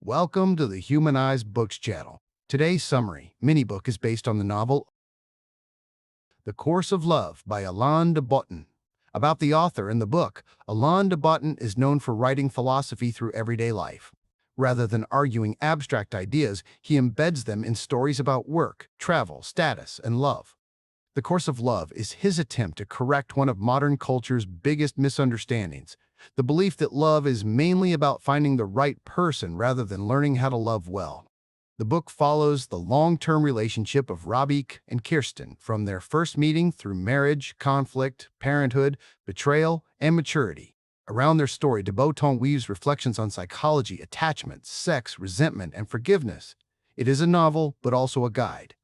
Welcome to the Humanized Books channel. Today's summary mini-book is based on the novel The Course of Love by Alain de Botton. About the author in the book, Alain de Botton is known for writing philosophy through everyday life. Rather than arguing abstract ideas, he embeds them in stories about work, travel, status, and love. The Course of Love is his attempt to correct one of modern culture's biggest misunderstandings, the belief that love is mainly about finding the right person rather than learning how to love well. The book follows the long-term relationship of Rabih and Kirsten from their first meeting through marriage, conflict, parenthood, betrayal, and maturity. Around their story, de Botton weaves reflections on psychology, attachment, sex, resentment, and forgiveness. It is a novel, but also a guide.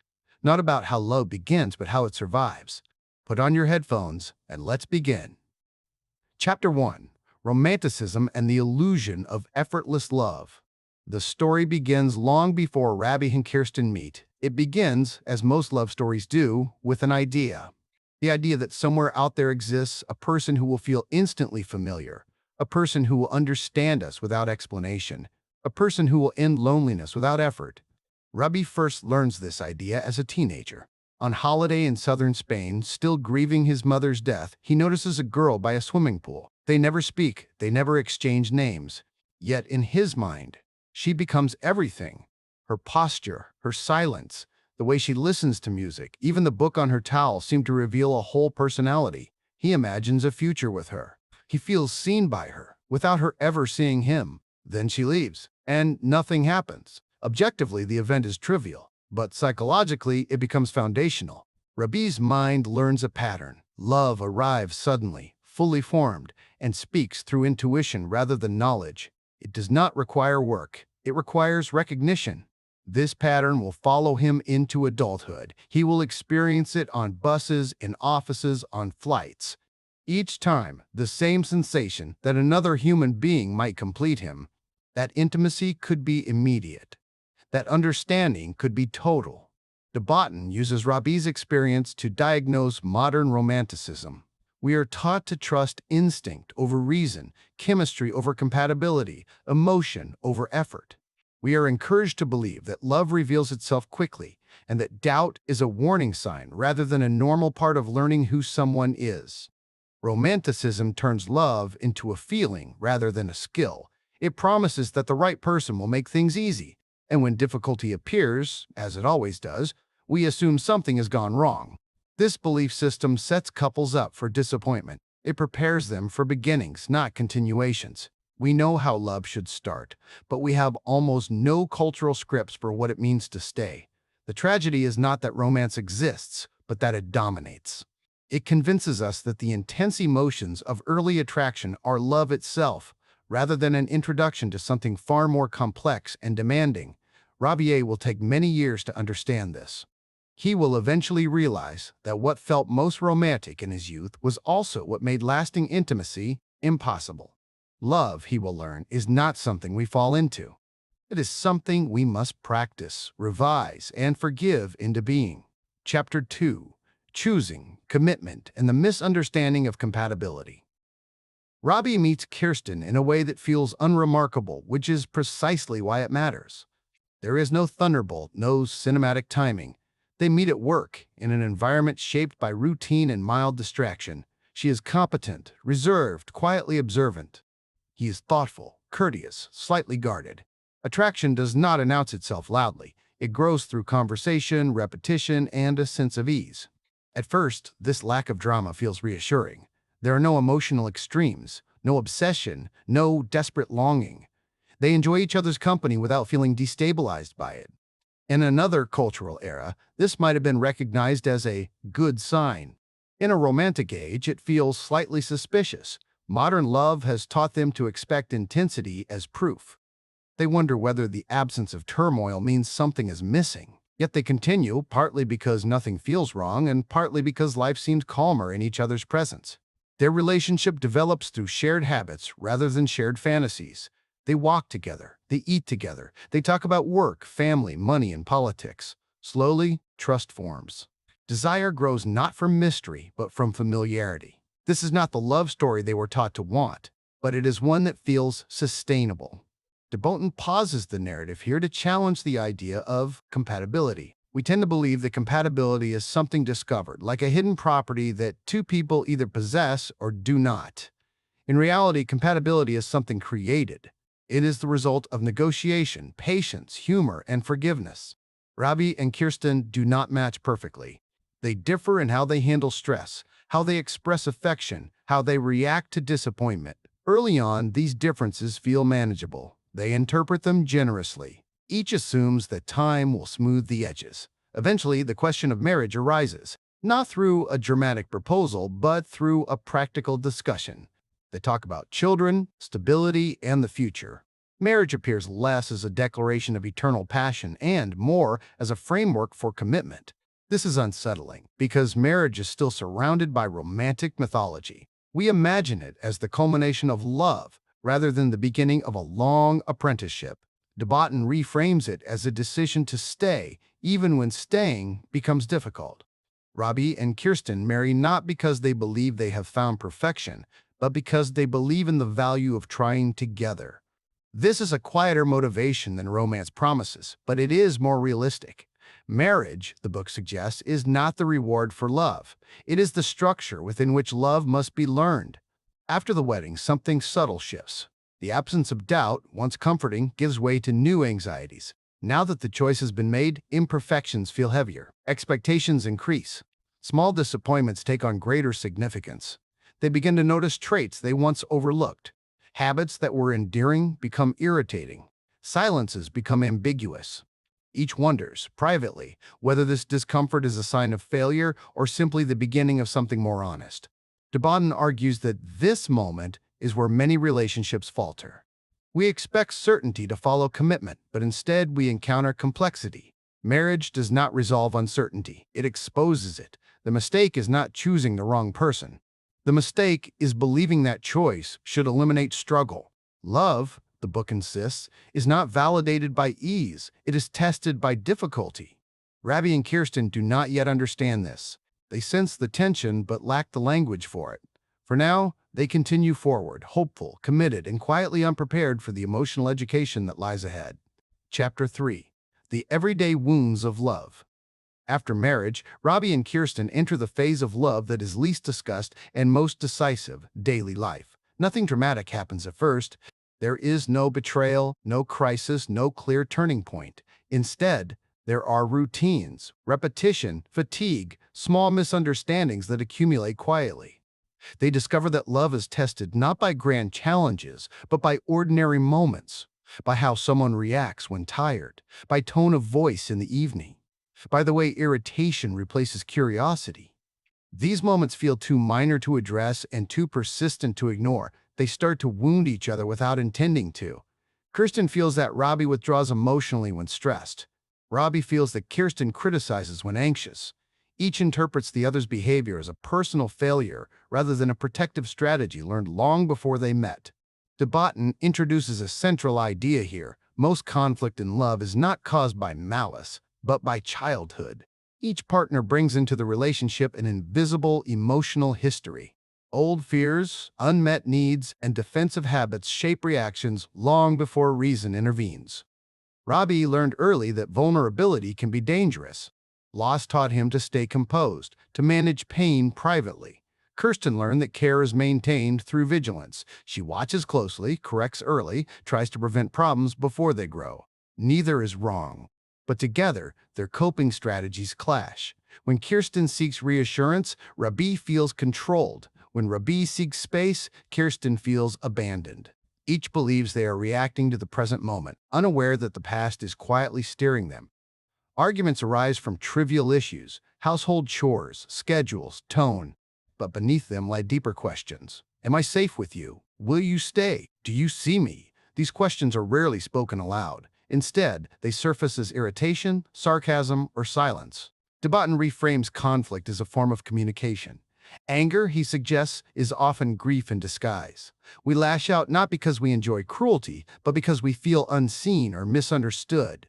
Not about how love begins, but how it survives. Put on your headphones, and let's begin. Chapter 1. Romanticism and the Illusion of Effortless Love. The story begins long before Rabih and Kirsten meet. It begins, as most love stories do, with an idea. The idea that somewhere out there exists a person who will feel instantly familiar, a person who will understand us without explanation, a person who will end loneliness without effort. Rabih first learns this idea as a teenager. On holiday in southern Spain, still grieving his mother's death, he notices a girl by a swimming pool. They never speak, they never exchange names. Yet in his mind, she becomes everything. Her posture, her silence, the way she listens to music, even the book on her towel seem to reveal a whole personality. He imagines a future with her. He feels seen by her, without her ever seeing him. Then she leaves, and nothing happens. Objectively, the event is trivial, but psychologically, it becomes foundational. Rabih's mind learns a pattern. Love arrives suddenly, fully formed, and speaks through intuition rather than knowledge. It does not require work. It requires recognition. This pattern will follow him into adulthood. He will experience it on buses, in offices, on flights. Each time, the same sensation that another human being might complete him. That intimacy could be immediate. That understanding could be total. De Botton uses Rabih's experience to diagnose modern romanticism. We are taught to trust instinct over reason, chemistry over compatibility, emotion over effort. We are encouraged to believe that love reveals itself quickly and that doubt is a warning sign rather than a normal part of learning who someone is. Romanticism turns love into a feeling rather than a skill. It promises that the right person will make things easy, and when difficulty appears, as it always does, we assume something has gone wrong. This belief system sets couples up for disappointment. It prepares them for beginnings, not continuations. We know how love should start, but we have almost no cultural scripts for what it means to stay. The tragedy is not that romance exists, but that it dominates. It convinces us that the intense emotions of early attraction are love itself, rather than an introduction to something far more complex and demanding. Rabih will take many years to understand this. He will eventually realize that what felt most romantic in his youth was also what made lasting intimacy impossible. Love, he will learn, is not something we fall into. It is something we must practice, revise, and forgive into being. Chapter 2. Choosing, Commitment, and the Misunderstanding of Compatibility. Rabih meets Kirsten in a way that feels unremarkable, which is precisely why it matters. There is no thunderbolt, no cinematic timing. They meet at work, in an environment shaped by routine and mild distraction. She is competent, reserved, quietly observant. He is thoughtful, courteous, slightly guarded. Attraction does not announce itself loudly. It grows through conversation, repetition, and a sense of ease. At first, this lack of drama feels reassuring. There are no emotional extremes, no obsession, no desperate longing. They enjoy each other's company without feeling destabilized by it. In another cultural era, this might have been recognized as a good sign. In a romantic age, it feels slightly suspicious. Modern love has taught them to expect intensity as proof. They wonder whether the absence of turmoil means something is missing. Yet they continue, partly because nothing feels wrong and partly because life seems calmer in each other's presence. Their relationship develops through shared habits rather than shared fantasies. They walk together, they eat together, they talk about work, family, money, and politics. Slowly, trust forms. Desire grows not from mystery, but from familiarity. This is not the love story they were taught to want, but it is one that feels sustainable. De Botton pauses the narrative here to challenge the idea of compatibility. We tend to believe that compatibility is something discovered, like a hidden property that two people either possess or do not. In reality, compatibility is something created. It is the result of negotiation, patience, humor, and forgiveness. Rabih and Kirsten do not match perfectly. They differ in how they handle stress, how they express affection, how they react to disappointment. Early on, these differences feel manageable. They interpret them generously. Each assumes that time will smooth the edges. Eventually, the question of marriage arises, not through a dramatic proposal, but through a practical discussion. They talk about children, stability, and the future. Marriage appears less as a declaration of eternal passion and more as a framework for commitment. This is unsettling because marriage is still surrounded by romantic mythology. We imagine it as the culmination of love rather than the beginning of a long apprenticeship. De Botton reframes it as a decision to stay, even when staying becomes difficult. Rabih and Kirsten marry not because they believe they have found perfection, but because they believe in the value of trying together. This is a quieter motivation than romance promises, but it is more realistic. Marriage, the book suggests, is not the reward for love. It is the structure within which love must be learned. After the wedding, something subtle shifts. The absence of doubt, once comforting, gives way to new anxieties. Now that the choice has been made, imperfections feel heavier. Expectations increase. Small disappointments take on greater significance. They begin to notice traits they once overlooked. Habits that were endearing become irritating. Silences become ambiguous. Each wonders, privately, whether this discomfort is a sign of failure or simply the beginning of something more honest. De Botton argues that this moment is where many relationships falter. We expect certainty to follow commitment, but instead we encounter complexity. Marriage does not resolve uncertainty, it exposes it. The mistake is not choosing the wrong person. The mistake is believing that choice should eliminate struggle. Love, the book insists, is not validated by ease, it is tested by difficulty. Rabih and Kirsten do not yet understand this. They sense the tension but lack the language for it. For now, they continue forward, hopeful, committed, and quietly unprepared for the emotional education that lies ahead. Chapter 3. The Everyday Wounds of Love. After marriage, Rabih and Kirsten enter the phase of love that is least discussed and most decisive, daily life. Nothing dramatic happens at first. There is no betrayal, no crisis, no clear turning point. Instead, there are routines, repetition, fatigue, small misunderstandings that accumulate quietly. They discover that love is tested not by grand challenges, but by ordinary moments, by how someone reacts when tired, by tone of voice in the evening, by the way irritation replaces curiosity. These moments feel too minor to address and too persistent to ignore. They start to wound each other without intending to. Kirsten feels that Rabih withdraws emotionally when stressed. Rabih feels that Kirsten criticizes when anxious. Each interprets the other's behavior as a personal failure rather than a protective strategy learned long before they met. De Botton introduces a central idea here. Most conflict in love is not caused by malice, but by childhood. Each partner brings into the relationship an invisible emotional history. Old fears, unmet needs, and defensive habits shape reactions long before reason intervenes. Rabih learned early that vulnerability can be dangerous. Loss taught him to stay composed, to manage pain privately. Kirsten learned that care is maintained through vigilance. She watches closely, corrects early, tries to prevent problems before they grow. Neither is wrong. But together, their coping strategies clash. When Kirsten seeks reassurance, Rabih feels controlled. When Rabih seeks space, Kirsten feels abandoned. Each believes they are reacting to the present moment, unaware that the past is quietly steering them. Arguments arise from trivial issues, household chores, schedules, tone. But beneath them lie deeper questions. Am I safe with you? Will you stay? Do you see me? These questions are rarely spoken aloud. Instead, they surface as irritation, sarcasm, or silence. De Botton reframes conflict as a form of communication. Anger, he suggests, is often grief in disguise. We lash out not because we enjoy cruelty, but because we feel unseen or misunderstood.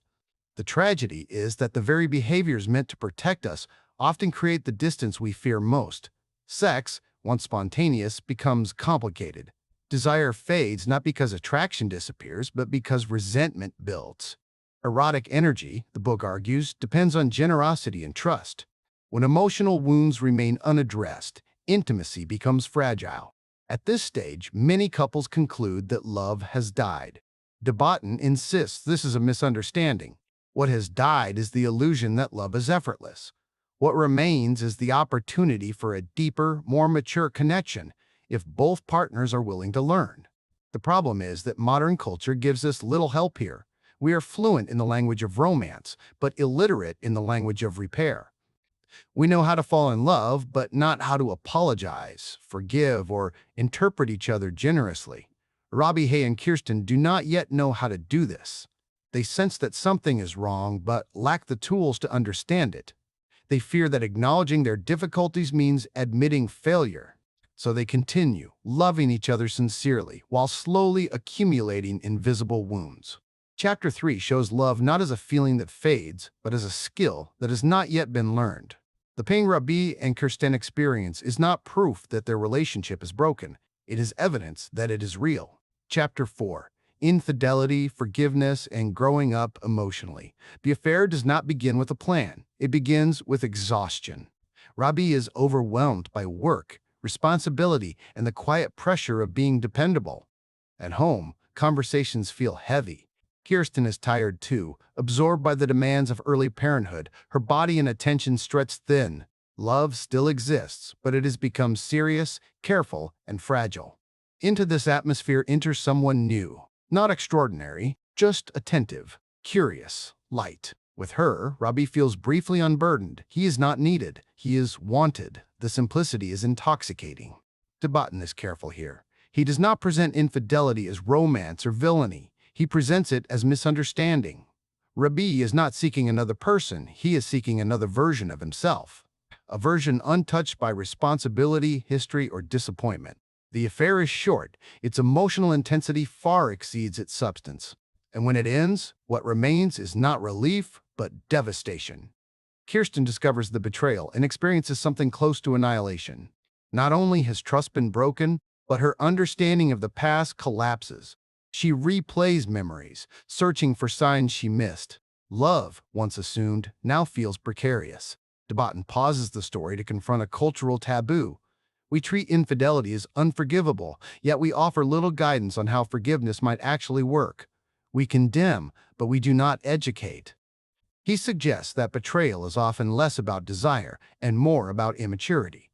The tragedy is that the very behaviors meant to protect us often create the distance we fear most. Sex, once spontaneous, becomes complicated. Desire fades not because attraction disappears, but because resentment builds. Erotic energy, the book argues, depends on generosity and trust. When emotional wounds remain unaddressed, intimacy becomes fragile. At this stage, many couples conclude that love has died. De Botton insists this is a misunderstanding. What has died is the illusion that love is effortless. What remains is the opportunity for a deeper, more mature connection if both partners are willing to learn. The problem is that modern culture gives us little help here. We are fluent in the language of romance, but illiterate in the language of repair. We know how to fall in love, but not how to apologize, forgive, or interpret each other generously. Rabih and Kirsten do not yet know how to do this. They sense that something is wrong, but lack the tools to understand it. They fear that acknowledging their difficulties means admitting failure. So they continue, loving each other sincerely, while slowly accumulating invisible wounds. Chapter 3 shows love not as a feeling that fades, but as a skill that has not yet been learned. The pain Rabih and Kirsten experience is not proof that their relationship is broken. It is evidence that it is real. Chapter 4. Infidelity, forgiveness, and growing up emotionally. The affair does not begin with a plan. It begins with exhaustion. Rabih is overwhelmed by work, responsibility, and the quiet pressure of being dependable. At home, conversations feel heavy. Kirsten is tired too, absorbed by the demands of early parenthood, her body and attention stretched thin. Love still exists, but it has become serious, careful, and fragile. Into this atmosphere enters someone new. Not extraordinary, just attentive, curious, light. With her, Rabih feels briefly unburdened. He is not needed. He is wanted. The simplicity is intoxicating. De Botton is careful here. He does not present infidelity as romance or villainy. He presents it as misunderstanding. Rabih is not seeking another person. He is seeking another version of himself. A version untouched by responsibility, history, or disappointment. The affair is short. Its emotional intensity far exceeds its substance. And when it ends, what remains is not relief, but devastation. Kirsten discovers the betrayal and experiences something close to annihilation. Not only has trust been broken, but her understanding of the past collapses. She replays memories, searching for signs she missed. Love, once assumed, now feels precarious. De Botton pauses the story to confront a cultural taboo. We treat infidelity as unforgivable, yet we offer little guidance on how forgiveness might actually work. We condemn, but we do not educate. He suggests that betrayal is often less about desire and more about immaturity.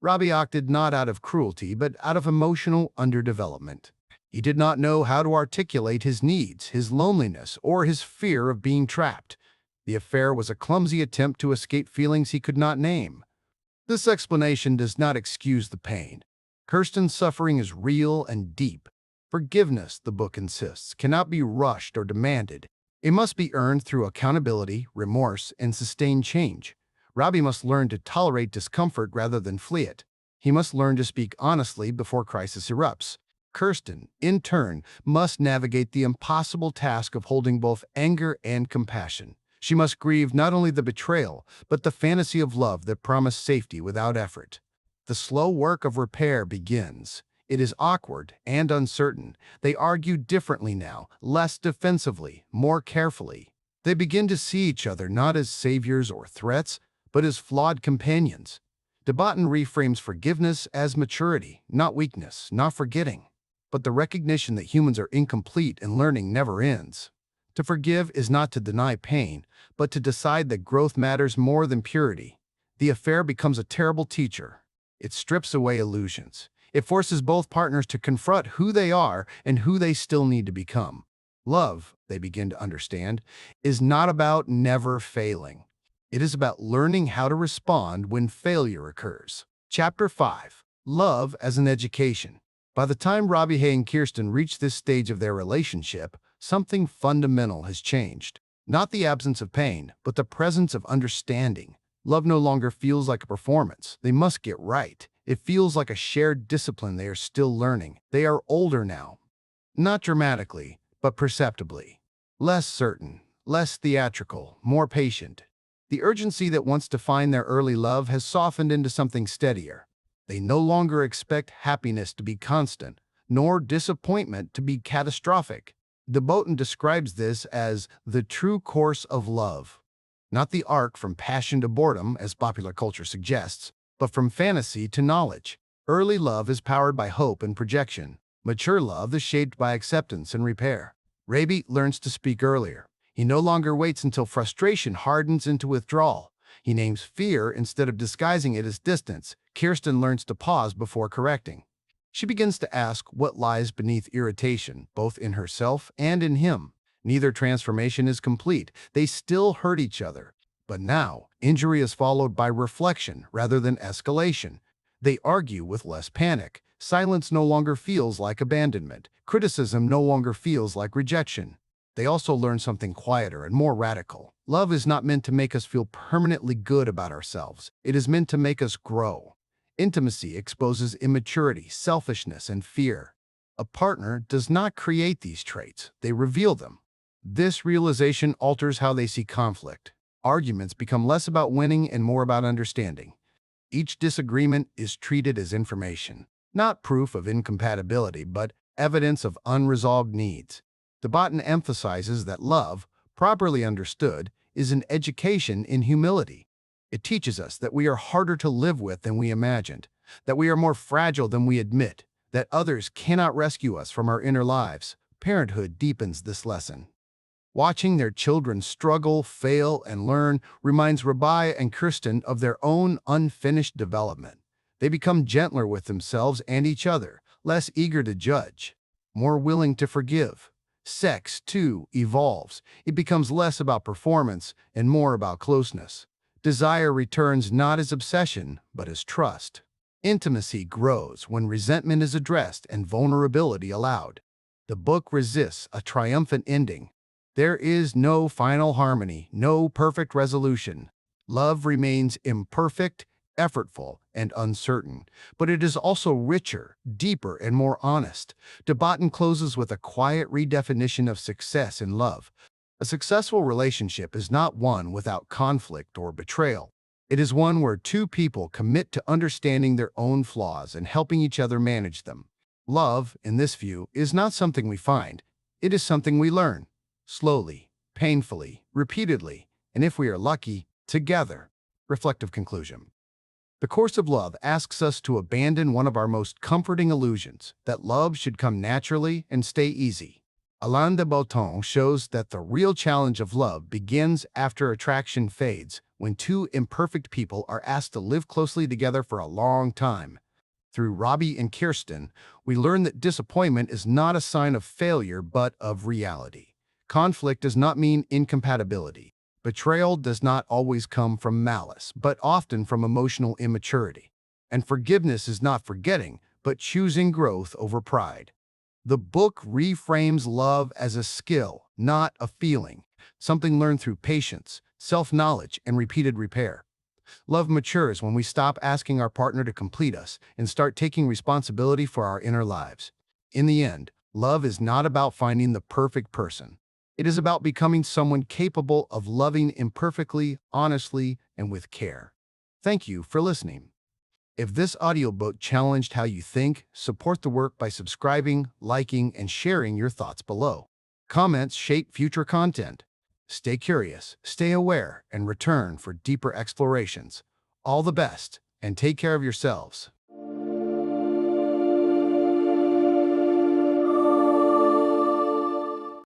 Rabih acted not out of cruelty, but out of emotional underdevelopment. He did not know how to articulate his needs, his loneliness, or his fear of being trapped. The affair was a clumsy attempt to escape feelings he could not name. This explanation does not excuse the pain. Kirsten's suffering is real and deep. Forgiveness, the book insists, cannot be rushed or demanded. It must be earned through accountability, remorse, and sustained change. Rabih must learn to tolerate discomfort rather than flee it. He must learn to speak honestly before crisis erupts. Kirsten, in turn, must navigate the impossible task of holding both anger and compassion. She must grieve not only the betrayal, but the fantasy of love that promised safety without effort. The slow work of repair begins. It is awkward and uncertain. They argue differently now, less defensively, more carefully. They begin to see each other not as saviors or threats, but as flawed companions. De Botton reframes forgiveness as maturity, not weakness, not forgetting, but the recognition that humans are incomplete and learning never ends. To forgive is not to deny pain, but to decide that growth matters more than purity. The affair becomes a terrible teacher. It strips away illusions. It forces both partners to confront who they are and who they still need to become. Love, they begin to understand, is not about never failing. It is about learning how to respond when failure occurs. Chapter 5. Love as an Education. By the time Rabih and Kirsten reach this stage of their relationship, something fundamental has changed. Not the absence of pain, but the presence of understanding. Love no longer feels like a performance. They must get right. It feels like a shared discipline they are still learning. They are older now. Not dramatically, but perceptibly. Less certain, less theatrical, more patient. The urgency that once defined their early love has softened into something steadier. They no longer expect happiness to be constant, nor disappointment to be catastrophic. De Botton describes this as the true course of love. Not the arc from passion to boredom, as popular culture suggests, but from fantasy to knowledge. Early love is powered by hope and projection. Mature love is shaped by acceptance and repair. Rabih learns to speak earlier. He no longer waits until frustration hardens into withdrawal. He names fear instead of disguising it as distance. Kirsten learns to pause before correcting. She begins to ask what lies beneath irritation, both in herself and in him. Neither transformation is complete. They still hurt each other. But now, injury is followed by reflection rather than escalation. They argue with less panic. Silence no longer feels like abandonment. Criticism no longer feels like rejection. They also learn something quieter and more radical. Love is not meant to make us feel permanently good about ourselves. It is meant to make us grow. Intimacy exposes immaturity, selfishness, and fear. A partner does not create these traits. They reveal them. This realization alters how they see conflict. Arguments become less about winning and more about understanding. Each disagreement is treated as information, not proof of incompatibility, but evidence of unresolved needs. De Botton emphasizes that love, properly understood, is an education in humility. It teaches us that we are harder to live with than we imagined, that we are more fragile than we admit, that others cannot rescue us from our inner lives. Parenthood deepens this lesson. Watching their children struggle, fail, and learn reminds Rabih and Kirsten of their own unfinished development. They become gentler with themselves and each other, less eager to judge, more willing to forgive. Sex, too, evolves. It becomes less about performance and more about closeness. Desire returns not as obsession, but as trust. Intimacy grows when resentment is addressed and vulnerability allowed. The book resists a triumphant ending. There is no final harmony, no perfect resolution. Love remains imperfect, effortful, and uncertain, but it is also richer, deeper, and more honest. De Botton closes with a quiet redefinition of success in love. A successful relationship is not one without conflict or betrayal. It is one where two people commit to understanding their own flaws and helping each other manage them. Love, in this view, is not something we find. It is something we learn. Slowly, painfully, repeatedly, and if we are lucky, together. Reflective conclusion. The Course of Love asks us to abandon one of our most comforting illusions, that love should come naturally and stay easy. Alain de Botton shows that the real challenge of love begins after attraction fades, when two imperfect people are asked to live closely together for a long time. Through Rabih and Kirsten, we learn that disappointment is not a sign of failure but of reality. Conflict does not mean incompatibility. Betrayal does not always come from malice, but often from emotional immaturity. And forgiveness is not forgetting, but choosing growth over pride. The book reframes love as a skill, not a feeling, something learned through patience, self-knowledge, and repeated repair. Love matures when we stop asking our partner to complete us and start taking responsibility for our inner lives. In the end, love is not about finding the perfect person. It is about becoming someone capable of loving imperfectly, honestly, and with care. Thank you for listening. If this audiobook challenged how you think, support the work by subscribing, liking, and sharing your thoughts below. Comments shape future content. Stay curious, stay aware, and return for deeper explorations. All the best, and take care of yourselves.